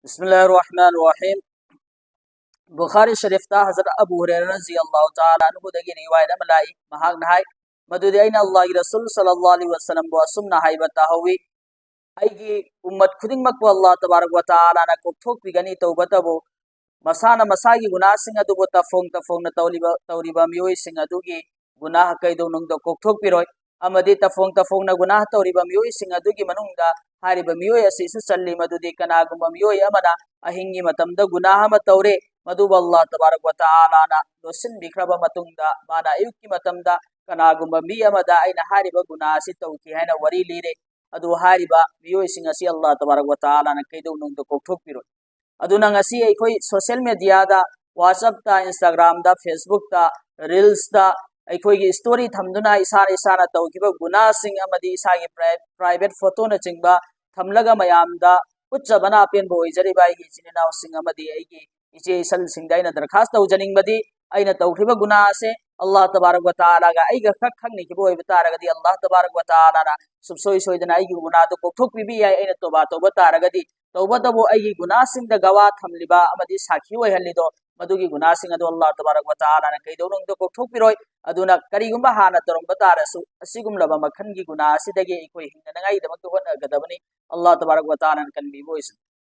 बिस्मिल्लाहिर्रहमानिर्रहीम। बुखारी शरीफता हज़रत अबू हुरैरा रज़ियल्लाहु ताला अन्हु दगी रिवायत अमा लाई महाकना हाय मदुदि अइना अल्लाहगी रसूल सल्लल्लाहु अलैहि वसल्लम बु असुमना हाइबा ताहवी अइगी उम्मत खुदिंगमक बु अल्लाह तबारक व ताला ना कोक्थोकपिगनी तौबतबु मसाना मसागी गुनाहसिंग अदुबु तफोंग तौरिबा मियोइसिंग अदुगी गुनाह कैदौनुंगदो कोक्थोकपिरोय अमदि तफोंग गुनाह तौरिबा मियोइसिंग अदुगी मनुंगदा हारिबा मियोय असिसु सल्ली मदुदि कनागुंबा मियोय अमना अहिंगी मतमदा गुनाह अमा तौरे मदुब अल्लाह तबारक व ताला ना लोसिन बिख्रबा मतुंगदा माना अयुक्की मतमदा कनागुंबा मि अमदा अइना हारिबा गुनाह असि तौकी हाइना वरी लिरे अदु हारिबा मियोइसिंग असि अल्लाह तबारक व ताला ना कैदौनुंगदो कोक्थोकपिरोय अदुना ngasi अखोई सोशल मीडिया दा WhatsApp ता Instagram दा Facebook ता Reels दा अखोई स्टोरी थमदुना इसाना तौखिबा गुनाह सिंग अमदी इसागी प्राइवेट फोटो न चिंगबा थमलगा मयामदा उच्चबना अपेनबो ओइजरिबा आइगी चिनिनाव सिंग अमदी आइगी इचे इसल सिंग दाइना दरखास्त तौजनिंगबदी अइना तौखिबा गुनाह से अल्लाह तबारक व ताला गा आइगा खखंगनि किबो ओइबतारगदी अल्लाह तबारक व ताला ना सुबसोई सोइदना आइगी गुनाह दो कोक्थोक पिबि याय अइना तौबा तारगदी तौबतबो आइगी गुनाह सिंग दा गवा थमलिबा अमदी साखी ओइहल्लिदो मदुगी गुनाह सिंग अदो अल्लाह तबारक व ताला ना कैदौनुंग दो कोक्थोक पिरोय अदुना करिगुंबा हाना तरंबा तारसु असिगुमलबा मखनगी गुनाह सिदगे इकोई हिंगनंगाई दमक होनगदबनी अल्लाह तबारक व ताला ना कनबी बोइस